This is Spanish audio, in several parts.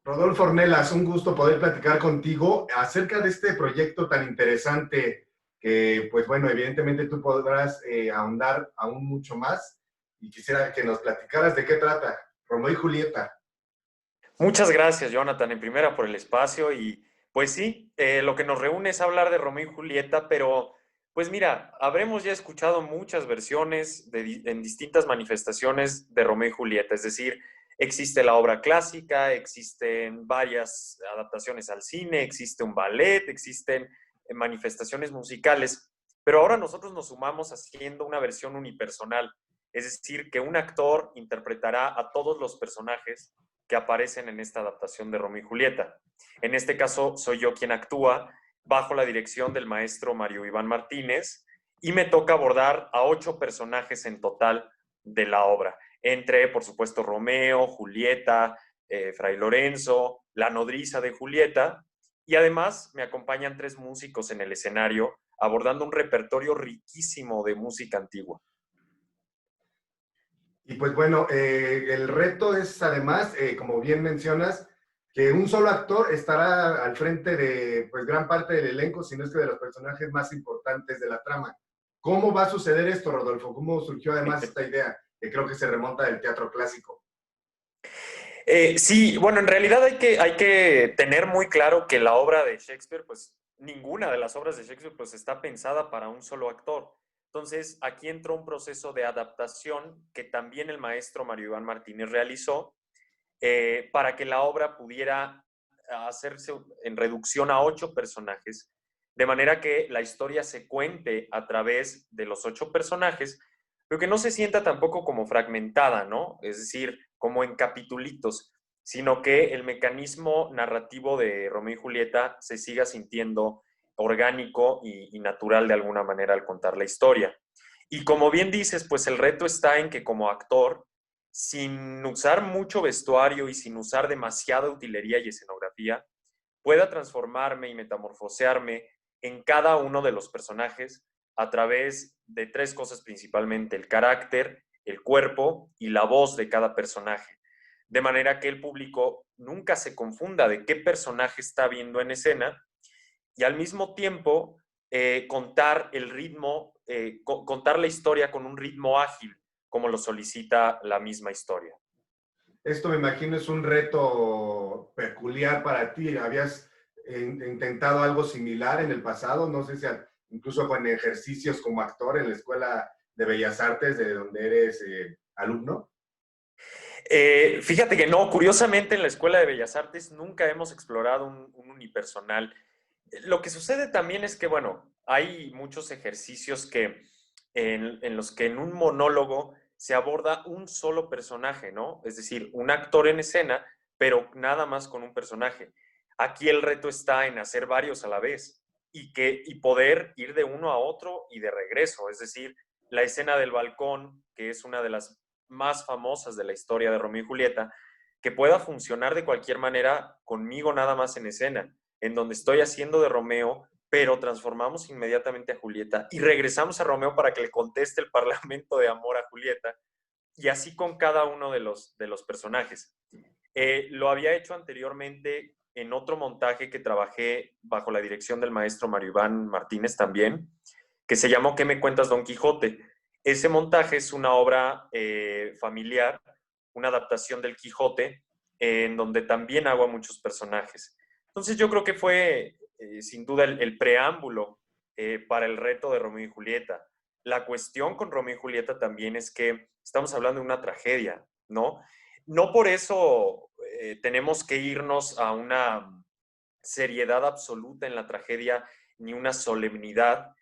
Rodolfo Ornelas, un gusto poder platicar contigo acerca de este proyecto tan interesante que, pues bueno, evidentemente tú podrás ahondar aún mucho más y quisiera que nos platicaras de qué trata, Romeo y Julieta. Muchas gracias, Jonathan, en primera por el espacio y pues sí, lo que nos reúne es hablar de Romeo y Julieta, pero pues mira, habremos ya escuchado muchas versiones en distintas manifestaciones de Romeo y Julieta, es decir, existe la obra clásica, existen varias adaptaciones al cine, existe un ballet, existen manifestaciones musicales, pero ahora nosotros nos sumamos haciendo una versión unipersonal, es decir, que un actor interpretará a todos los personajes que aparecen en esta adaptación de Romeo y Julieta. En este caso, soy yo quien actúa bajo la dirección del maestro Mario Iván Martínez y me toca abordar a 8 personajes en total de la obra, entre, por supuesto, Romeo, Julieta, Fray Lorenzo, la nodriza de Julieta, y además me acompañan 3 músicos en el escenario abordando un repertorio riquísimo de música antigua. Y pues bueno, el reto es además, como bien mencionas, que un solo actor estará al frente de pues gran parte del elenco, si no es que de los personajes más importantes de la trama. ¿Cómo va a suceder esto, Rodolfo? ¿Cómo surgió además esta idea? Que creo que se remonta del teatro clásico. Sí, bueno, en realidad hay que tener muy claro que la obra de Shakespeare, pues ninguna de las obras de Shakespeare, pues está pensada para un solo actor. Entonces, aquí entró un proceso de adaptación que también el maestro Mario Iván Martínez realizó para que la obra pudiera hacerse en reducción a 8 personajes, de manera que la historia se cuente a través de los 8 personajes, pero que no se sienta tampoco como fragmentada, ¿no? Es decir, como en capitulitos, sino que el mecanismo narrativo de Romeo y Julieta se siga sintiendo orgánico y natural de alguna manera al contar la historia. Y como bien dices, pues el reto está en que como actor, sin usar mucho vestuario y sin usar demasiada utilería y escenografía, pueda transformarme y metamorfosearme en cada uno de los personajes a través de 3 cosas principalmente: el carácter, el cuerpo y la voz de cada personaje. De manera que el público nunca se confunda de qué personaje está viendo en escena y al mismo tiempo contar el ritmo, contar la historia con un ritmo ágil, como lo solicita la misma historia. Esto me imagino es un reto peculiar para ti. ¿Habías intentado algo similar en el pasado? No sé si incluso con ejercicios como actor en la Escuela de Bellas Artes, de donde eres alumno. Fíjate que no, curiosamente en la Escuela de Bellas Artes nunca hemos explorado un unipersonal. Lo que sucede también es que, bueno, hay muchos ejercicios en los que en un monólogo se aborda un solo personaje, ¿no? Es decir, un actor en escena, pero nada más con un personaje. Aquí el reto está en hacer varios a la vez y poder ir de uno a otro y de regreso. Es decir, la escena del balcón, que es una de las más famosas de la historia de Romeo y Julieta, que pueda funcionar de cualquier manera conmigo nada más en escena, en donde estoy haciendo de Romeo, pero transformamos inmediatamente a Julieta y regresamos a Romeo para que le conteste el parlamento de amor a Julieta, y así con cada uno de los personajes. Lo había hecho anteriormente en otro montaje que trabajé bajo la dirección del maestro Mario Iván Martínez también, que se llamó ¿Qué me cuentas, Don Quijote? Ese montaje es una obra familiar, una adaptación del Quijote, en donde también hago a muchos personajes. Entonces yo creo que fue sin duda el preámbulo para el reto de Romeo y Julieta. La cuestión con Romeo y Julieta también es que estamos hablando de una tragedia, ¿no? No por eso tenemos que irnos a una seriedad absoluta en la tragedia ni una solemnidad,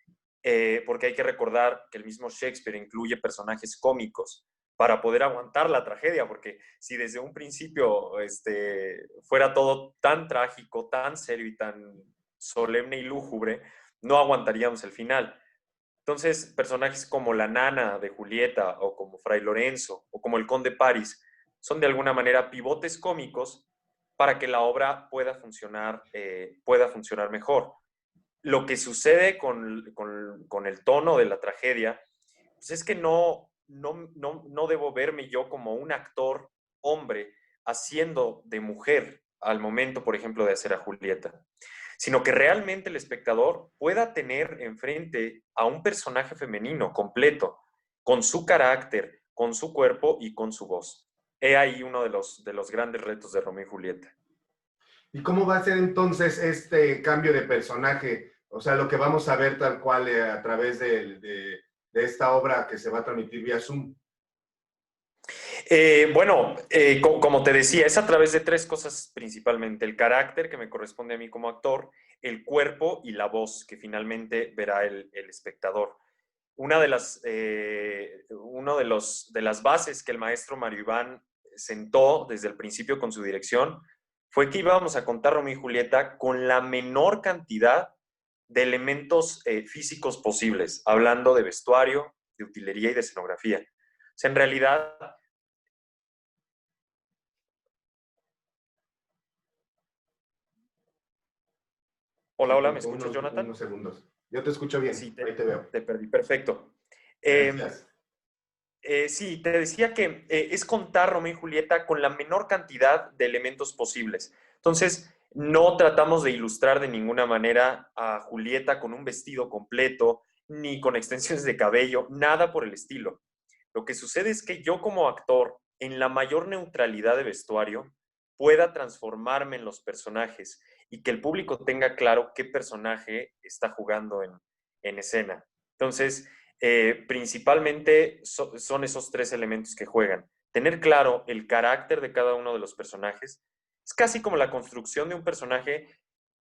porque hay que recordar que el mismo Shakespeare incluye personajes cómicos para poder aguantar la tragedia, porque si desde un principio fuera todo tan trágico, tan serio y tan solemne y lúgubre, no aguantaríamos el final. Entonces, personajes como la nana de Julieta o como Fray Lorenzo o como el conde Paris son de alguna manera pivotes cómicos para que la obra pueda funcionar mejor. Lo que sucede con el tono de la tragedia, pues es que no debo verme yo como un actor hombre haciendo de mujer al momento, por ejemplo, de hacer a Julieta, sino que realmente el espectador pueda tener enfrente a un personaje femenino completo, con su carácter, con su cuerpo y con su voz. He ahí uno de los grandes retos de Romeo y Julieta. ¿Y cómo va a ser entonces este cambio de personaje? O sea, lo que vamos a ver tal cual a través de esta obra que se va a transmitir vía Zoom. Como te decía, es a través de tres cosas principalmente. El carácter que me corresponde a mí como actor, el cuerpo y la voz que finalmente verá el espectador. Una de de las bases que el maestro Mario Iván sentó desde el principio con su dirección fue que íbamos a contar Romeo y Julieta con la menor cantidad de elementos físicos posibles, hablando de vestuario, de utilería y de escenografía. O sea, en realidad. Hola, Se hola, ¿me cortó escuchas, Jonathan? unos segundos. Yo te escucho bien, Sí, ahí te veo. te perdí, perfecto. Eh, Gracias. sí, te decía que es contar Romeo y Julieta con la menor cantidad de elementos posibles. Entonces, no tratamos de ilustrar de ninguna manera a Julieta con un vestido completo, ni con extensiones de cabello, nada por el estilo. Lo que sucede es que yo como actor, en la mayor neutralidad de vestuario, pueda transformarme en los personajes y que el público tenga claro qué personaje está jugando en escena. Entonces, principalmente son esos tres elementos que juegan. Tener claro el carácter de cada uno de los personajes. Es casi como la construcción de un personaje,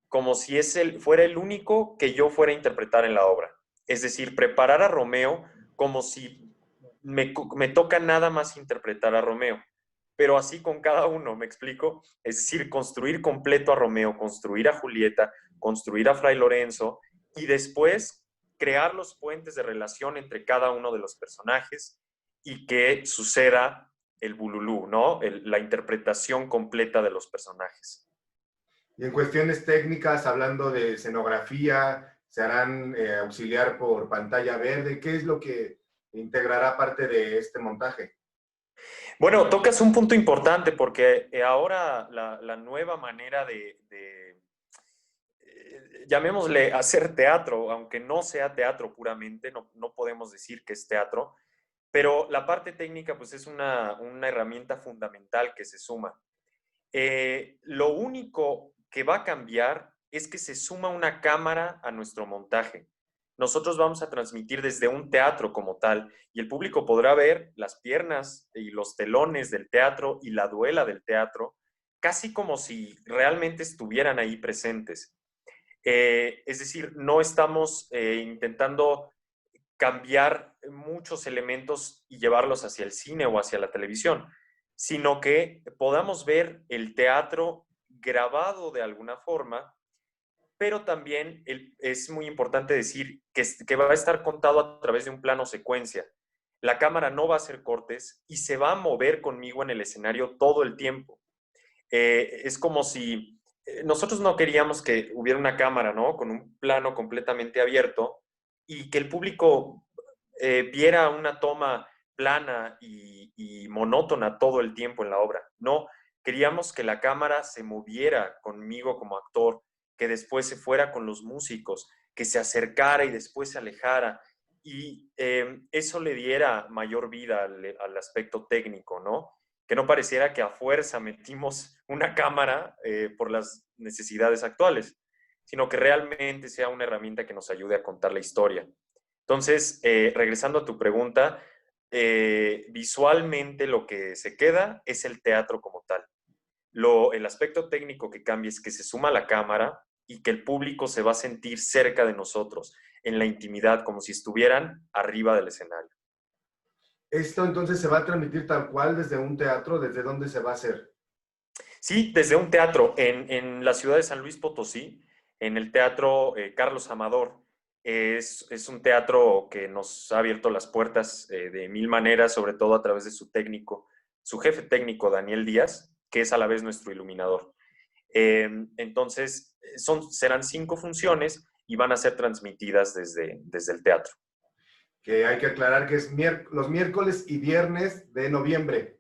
como si fuera el único que yo fuera a interpretar en la obra. Es decir, preparar a Romeo como si me toca nada más interpretar a Romeo, pero así con cada uno, ¿me explico? Es decir, construir completo a Romeo, construir a Julieta, construir a Fray Lorenzo y después crear los puentes de relación entre cada uno de los personajes y que suceda el bululú, ¿no? La interpretación completa de los personajes. Y en cuestiones técnicas, hablando de escenografía, se harán auxiliar por pantalla verde. ¿Qué es lo que integrará parte de este montaje? Bueno, tocas un punto importante porque ahora la nueva manera llamémosle hacer teatro, aunque no sea teatro puramente, no podemos decir que es teatro, pero la parte técnica pues es una herramienta fundamental que se suma. Lo único que va a cambiar es que se suma una cámara a nuestro montaje. Nosotros vamos a transmitir desde un teatro como tal y el público podrá ver las piernas y los telones del teatro y la duela del teatro, casi como si realmente estuvieran ahí presentes. Es decir, no estamos intentando cambiar muchos elementos y llevarlos hacia el cine o hacia la televisión, sino que podamos ver el teatro grabado de alguna forma, pero también es muy importante decir que va a estar contado a través de un plano secuencia. La cámara no va a hacer cortes y se va a mover conmigo en el escenario todo el tiempo. Es como si nosotros no queríamos que hubiera una cámara, ¿no? Con un plano completamente abierto y que el público viera una toma plana y monótona todo el tiempo en la obra. No, queríamos que la cámara se moviera conmigo como actor, que después se fuera con los músicos, que se acercara y después se alejara. Y eso le diera mayor vida al aspecto técnico, ¿no? Que no pareciera que a fuerza metimos una cámara por las necesidades actuales, sino que realmente sea una herramienta que nos ayude a contar la historia. Entonces, regresando a tu pregunta, visualmente lo que se queda es el teatro como tal. El aspecto técnico que cambia es que se suma la cámara y que el público se va a sentir cerca de nosotros, en la intimidad, como si estuvieran arriba del escenario. Esto entonces se va a transmitir tal cual desde un teatro, ¿desde dónde se va a hacer? Sí, desde un teatro en la ciudad de San Luis Potosí, en el Teatro Carlos Amador. Es un teatro que nos ha abierto las puertas de mil maneras, sobre todo a través de su técnico, su jefe técnico, Daniel Díaz, que es a la vez nuestro iluminador. Entonces, serán 5 funciones y van a ser transmitidas desde el teatro. Que hay que aclarar que es los miércoles y viernes de noviembre.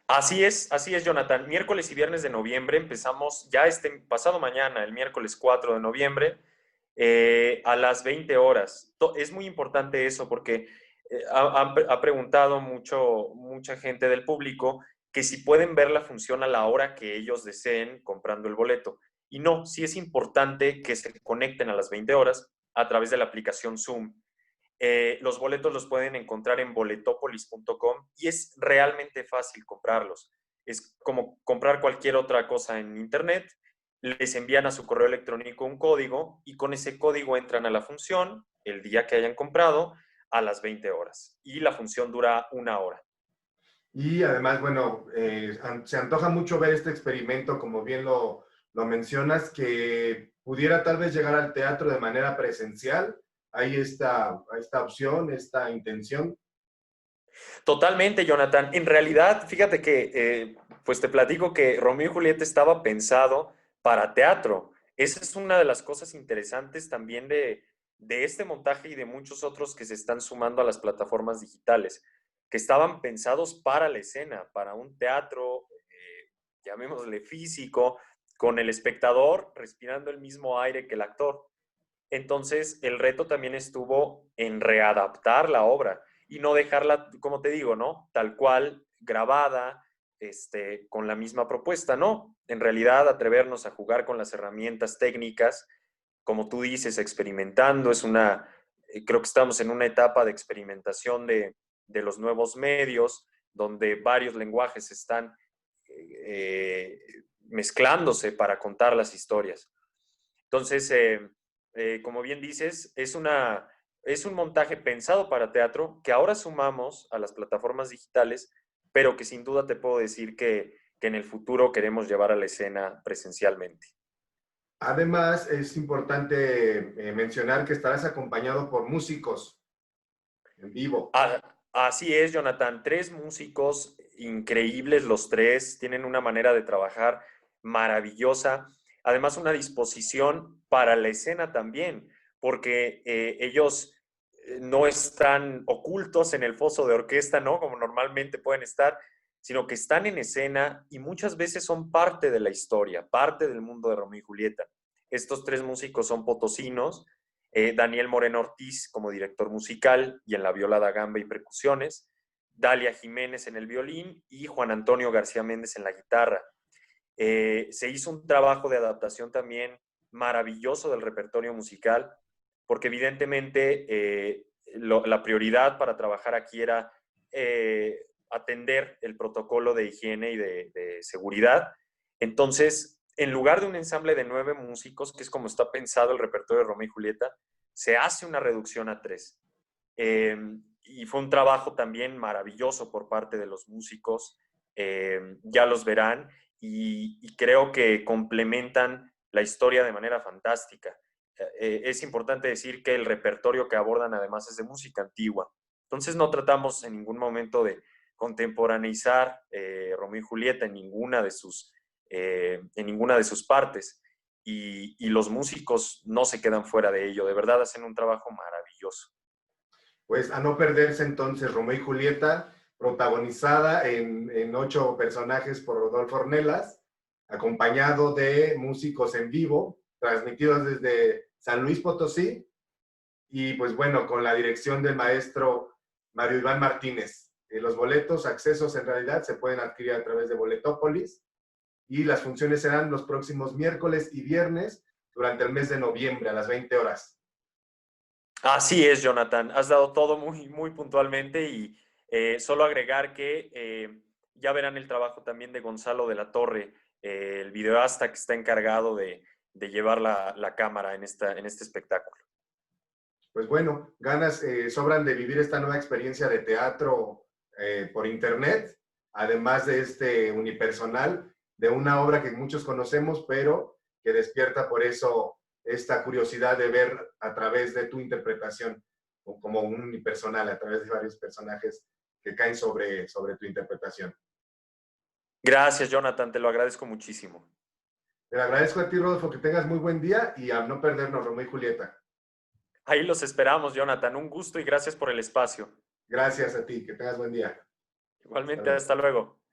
Así es, Jonathan. Miércoles y viernes de noviembre empezamos ya pasado mañana, el miércoles 4 de noviembre, a las 20 horas. Es muy importante eso porque ha preguntado mucha gente del público que si pueden ver la función a la hora que ellos deseen comprando el boleto. Y no, sí es importante que se conecten a las 20 horas a través de la aplicación Zoom. Los boletos los pueden encontrar en boletopolis.com y es realmente fácil comprarlos. Es como comprar cualquier otra cosa en internet. Les envían a su correo electrónico un código y con ese código entran a la función el día que hayan comprado a las 20 horas. Y la función dura 1 hora. Y además, bueno, se antoja mucho ver este experimento, como bien lo mencionas, que pudiera tal vez llegar al teatro de manera presencial. Hay esta opción, esta intención. Totalmente, Jonathan. En realidad, fíjate que, pues te platico que Romeo y Julieta estaba pensado para teatro. Esa es una de las cosas interesantes también de este montaje y de muchos otros que se están sumando a las plataformas digitales, que estaban pensados para la escena, para un teatro, llamémosle físico, con el espectador respirando el mismo aire que el actor. Entonces, el reto también estuvo en readaptar la obra y no dejarla, como te digo, ¿no? Tal cual, grabada, con la misma propuesta, ¿no? En realidad, atrevernos a jugar con las herramientas técnicas, como tú dices, experimentando, creo que estamos en una etapa de experimentación de los nuevos medios, donde varios lenguajes están eh, mezclándose para contar las historias. Entonces, como bien dices, es un montaje pensado para teatro que ahora sumamos a las plataformas digitales, pero que sin duda te puedo decir que en el futuro queremos llevar a la escena presencialmente. Además, es importante mencionar que estarás acompañado por músicos en vivo. Así es, Jonathan. 3 músicos increíbles, los tres, tienen una manera de trabajar maravillosa. Además, una disposición para la escena también, porque ellos no están ocultos en el foso de orquesta, ¿no? Como normalmente pueden estar, sino que están en escena y muchas veces son parte de la historia, parte del mundo de Romeo y Julieta. Estos 3 músicos son potosinos. Daniel Moreno Ortiz como director musical y en la viola da gamba y percusiones, Dalia Jiménez en el violín y Juan Antonio García Méndez en la guitarra. Se hizo un trabajo de adaptación también maravilloso del repertorio musical, porque evidentemente la prioridad para trabajar aquí era atender el protocolo de higiene y de seguridad. Entonces, en lugar de un ensamble de 9 músicos, que es como está pensado el repertorio de Romeo y Julieta, se hace una reducción a 3. Eh, y fue un trabajo también maravilloso por parte de los músicos. Ya los verán y creo que complementan la historia de manera fantástica. Es importante decir que el repertorio que abordan además es de música antigua. Entonces no tratamos en ningún momento de contemporaneizar Romeo y Julieta en ninguna de sus partes. Y los músicos no se quedan fuera de ello. De verdad hacen un trabajo maravilloso. Pues a no perderse entonces Romeo y Julieta, protagonizada en 8 personajes por Rodolfo Ornelas, acompañado de músicos en vivo, transmitidos desde San Luis Potosí, y pues bueno, con la dirección del maestro Mario Iván Martínez. Los boletos, accesos en realidad, se pueden adquirir a través de Boletópolis, y las funciones serán los próximos miércoles y viernes durante el mes de noviembre a las 20 horas. Así es, Jonathan. Has dado todo muy, muy puntualmente y solo agregar que ya verán el trabajo también de Gonzalo de la Torre, el videoasta que está encargado de llevar la cámara en este espectáculo. Pues bueno, ganas sobran de vivir esta nueva experiencia de teatro por internet, además de este unipersonal, de una obra que muchos conocemos, pero que despierta por eso esta curiosidad de ver a través de tu interpretación, como un unipersonal, a través de varios personajes que caen sobre tu interpretación. Gracias, Jonathan. Te lo agradezco muchísimo. Te agradezco a ti, Rodolfo, que tengas muy buen día y a no perdernos Romeo y Julieta. Ahí los esperamos, Jonathan. Un gusto y gracias por el espacio. Gracias a ti, que tengas buen día. Hasta Igualmente, luego. hasta luego.